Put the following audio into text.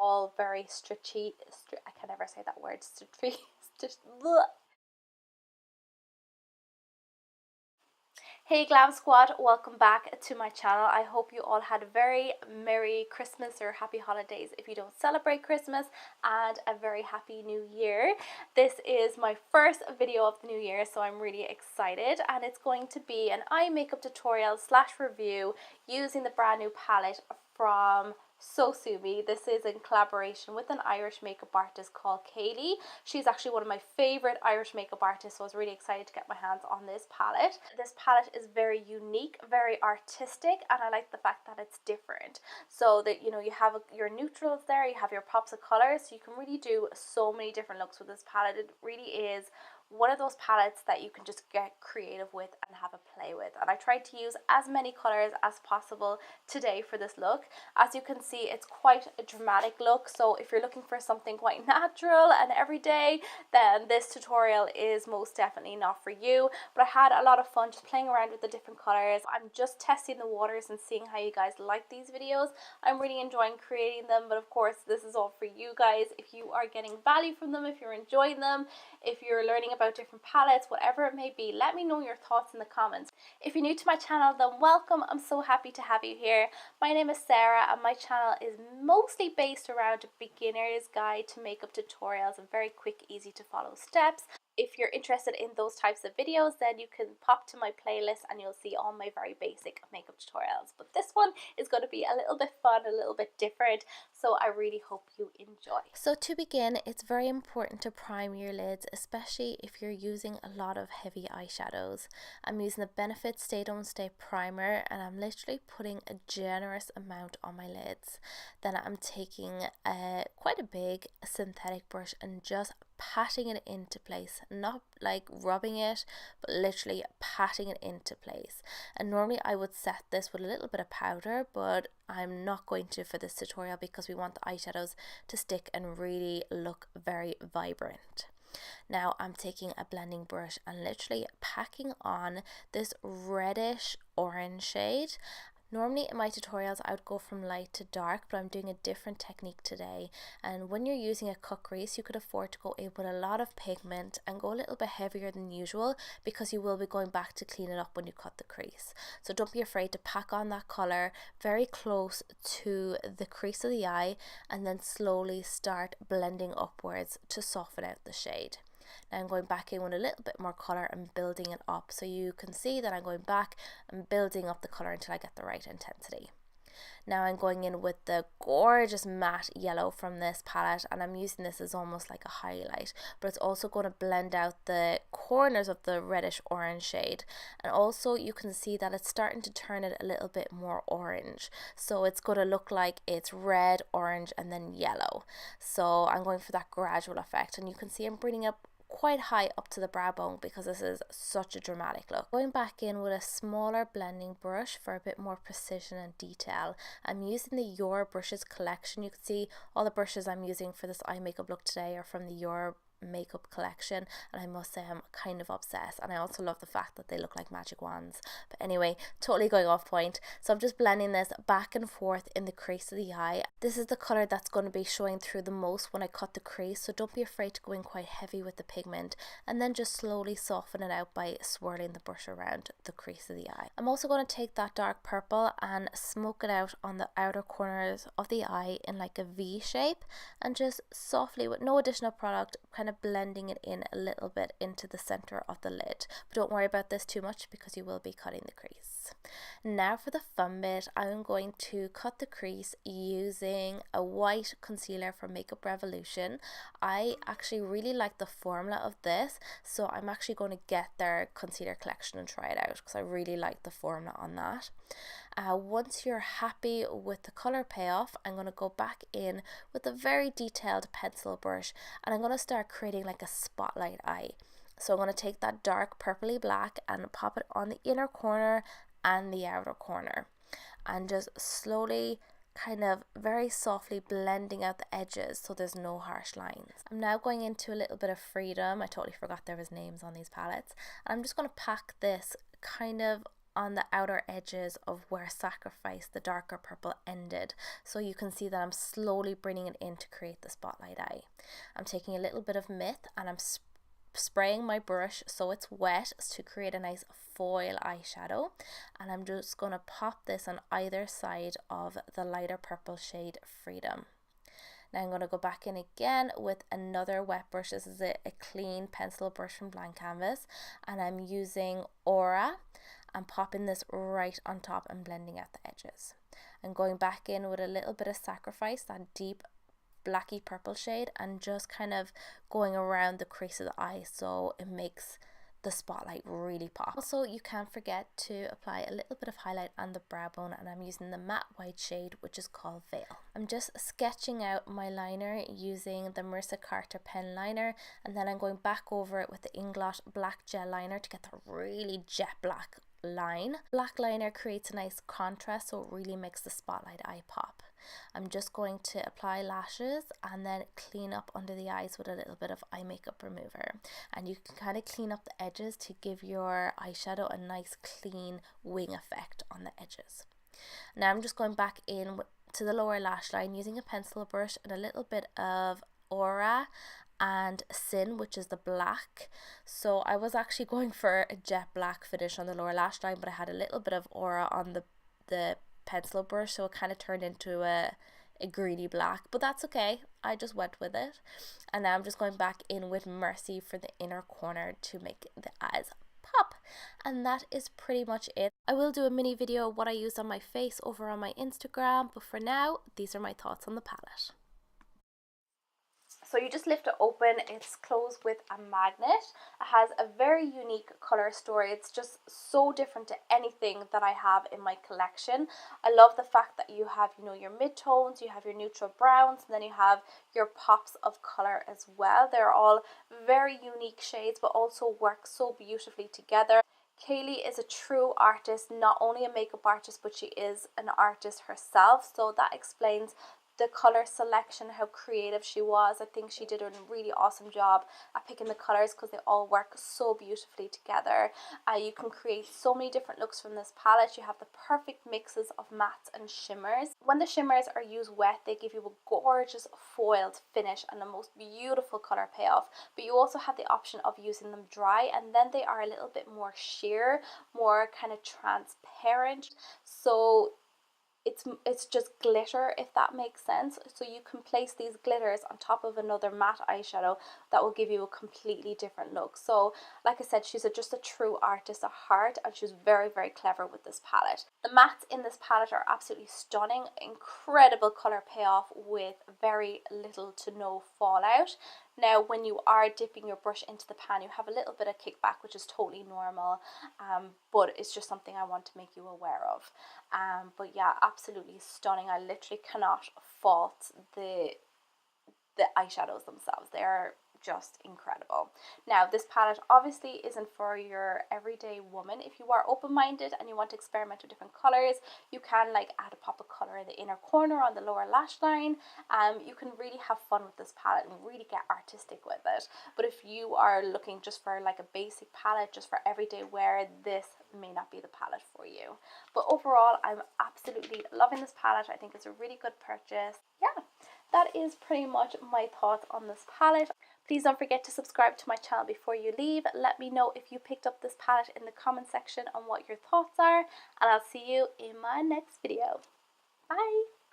all very I can never say that word, Hey Glam Squad, welcome back to my channel. I hope you all had a very Merry Christmas or Happy Holidays if you don't celebrate Christmas, and a very Happy New Year. This is my first video of the new year, so I'm really excited, and it's going to be an eye makeup tutorial / review using the brand new palette from SoSu. This is in collaboration with an Irish makeup artist called Keilidh. She's actually one of my favorite Irish makeup artists, so I was really excited to get my hands on this palette. This palette is very unique, very artistic, and I like the fact that it's different. So that, you know, you have your neutrals there, you have your pops of colors, so you can really do so many different looks with this palette. It really is one of those palettes that you can just get creative with and have a play with, and I tried to use as many colors as possible today for this look. As you can see, it's quite a dramatic look, so if you're looking for something quite natural and everyday, then this tutorial is most definitely not for you. But I had a lot of fun just playing around with the different colors. I'm just testing the waters and seeing how you guys like these videos. I'm really enjoying creating them, but of course this is all for you guys. If you are getting value from them, if you're enjoying them, if you're learning about different palettes, whatever it may be, let me know your thoughts in the comments. If you're new to my channel, then welcome. I'm so happy to have you here. My name is Sarah, and my channel is mostly based around a beginner's guide to makeup tutorials and very quick, easy to follow steps. If you're interested in those types of videos, then you can pop to my playlist and you'll see all my very basic makeup tutorials. But this one is going to be a little bit fun, a little bit different, so I really hope you enjoy. So to begin, it's very important to prime your lids, especially if you're using a lot of heavy eyeshadows. I'm using the Benefit Stay Don't Stay primer, and I'm literally putting a generous amount on my lids. Then I'm taking quite a big synthetic brush and just patting it into place, not like rubbing it, but literally patting it into place. And normally I would set this with a little bit of powder, but I'm not going to for this tutorial because we want the eyeshadows to stick and really look very vibrant. Now I'm taking a blending brush and literally packing on this reddish orange shade. Normally in my tutorials I would go from light to dark, but I'm doing a different technique today. And when you're using a cut crease, you could afford to go in with a lot of pigment and go a little bit heavier than usual, because you will be going back to clean it up when you cut the crease. So don't be afraid to pack on that colour very close to the crease of the eye, and then slowly start blending upwards to soften out the shade. Now I'm going back in with a little bit more colour and building it up, so you can see that I'm going back and building up the colour until I get the right intensity. Now I'm going in with the gorgeous matte yellow from this palette, and I'm using this as almost like a highlight, but it's also going to blend out the corners of the reddish orange shade. And also you can see that it's starting to turn it a little bit more orange, so it's going to look like it's red, orange, and then yellow. So I'm going for that gradual effect, and you can see I'm bringing up quite high up to the brow bone because this is such a dramatic look. Going back in with a smaller blending brush for a bit more precision and detail. I'm using the Your Brushes collection. You can see all the brushes I'm using for this eye makeup look today are from the Your makeup collection, and I must say I'm kind of obsessed, and I also love the fact that they look like magic wands. But anyway, totally going off point. So I'm just blending this back and forth in the crease of the eye. This is the colour that's going to be showing through the most when I cut the crease, so don't be afraid to go in quite heavy with the pigment, and then just slowly soften it out by swirling the brush around the crease of the eye. I'm also going to take that dark purple and smoke it out on the outer corners of the eye in like a V shape, and just softly, with no additional product, kind of blending it in a little bit into the center of the lid. But don't worry about this too much because you will be cutting the crease. Now for the fun bit, I'm going to cut the crease using a white concealer from Makeup Revolution. I actually really like the formula of this, so I'm actually going to get their concealer collection and try it out because I really like the formula on that. Once you're happy with the color payoff, I'm going to go back in with a very detailed pencil brush, and I'm going to start creating like a spotlight eye. So I'm going to take that dark purpley black and pop it on the inner corner and the outer corner, and just slowly, kind of very softly blending out the edges so there's no harsh lines. I'm now going into a little bit of Freedom. I totally forgot there was names on these palettes, and I'm just going to pack this kind of on the outer edges of where Sacrifice, the darker purple, ended. So you can see that I'm slowly bringing it in to create the spotlight eye. I'm taking a little bit of Myth and I'm spraying my brush so it's wet to create a nice foil eyeshadow, and I'm just going to pop this on either side of the lighter purple shade Freedom. Now I'm going to go back in again with another wet brush. This is a clean pencil brush from Blank Canvas, and I'm using Aura and popping this right on top and blending out the edges. I'm going back in with a little bit of Sacrifice, that deep blacky purple shade, and just kind of going around the crease of the eye so it makes the spotlight really pop. Also, you can't forget to apply a little bit of highlight on the brow bone, and I'm using the matte white shade, which is called Veil. I'm just sketching out my liner using the Marissa Carter pen liner, and then I'm going back over it with the Inglot black gel liner to get the really jet black line. Black liner creates a nice contrast, so it really makes the spotlight eye pop. I'm just going to apply lashes and then clean up under the eyes with a little bit of eye makeup remover, and you can kind of clean up the edges to give your eyeshadow a nice clean wing effect on the edges. Now I'm just going back in to the lower lash line using a pencil brush and a little bit of Aura and Sin, which is the black. So I was actually going for a jet black finish on the lower lash line, but I had a little bit of Aura on the pencil brush, so it kind of turned into a greeny black, but that's okay, I just went with it. And now I'm just going back in with Mercy for the inner corner to make the eyes pop, and that is pretty much it. I will do a mini video of what I used on my face over on my Instagram, but for now these are my thoughts on the palette. So you just lift it open, it's closed with a magnet. It has a very unique colour story. It's just so different to anything that I have in my collection. I love the fact that you have, you know, your mid-tones, you have your neutral browns, and then you have your pops of colour as well. They're all very unique shades, but also work so beautifully together. Keilidh is a true artist, not only a makeup artist, but she is an artist herself, so that explains the color selection, how creative she was. I think she did a really awesome job at picking the colors because they all work so beautifully together. You can create so many different looks from this palette. You have the perfect mixes of mattes and shimmers. When the shimmers are used wet, they give you a gorgeous foiled finish and the most beautiful color payoff, but you also have the option of using them dry, and then they are a little bit more sheer, more kind of transparent, so it's just glitter, if that makes sense. So you can place these glitters on top of another matte eyeshadow that will give you a completely different look. So like I said, she's just a true artist at heart, and she's very, very clever with this palette. The mattes in this palette are absolutely stunning, incredible color payoff with very little to no fallout. Now when you are dipping your brush into the pan, you have a little bit of kickback, which is totally normal, but it's just something I want to make you aware of. But yeah, absolutely stunning. I literally cannot fault the eyeshadows themselves. They're just incredible. Now this palette obviously isn't for your everyday woman. If you are open-minded and you want to experiment with different colors, you can like add a pop of color in the inner corner on the lower lash line. You can really have fun with this palette and really get artistic with it. But if you are looking just for like a basic palette just for everyday wear, this may not be the palette for you. But overall, I'm absolutely loving this palette. I think it's a really good purchase. Yeah, that is pretty much my thoughts on this palette. Please don't forget to subscribe to my channel before you leave. Let me know if you picked up this palette in the comment section on what your thoughts are, and I'll see you in my next video. Bye!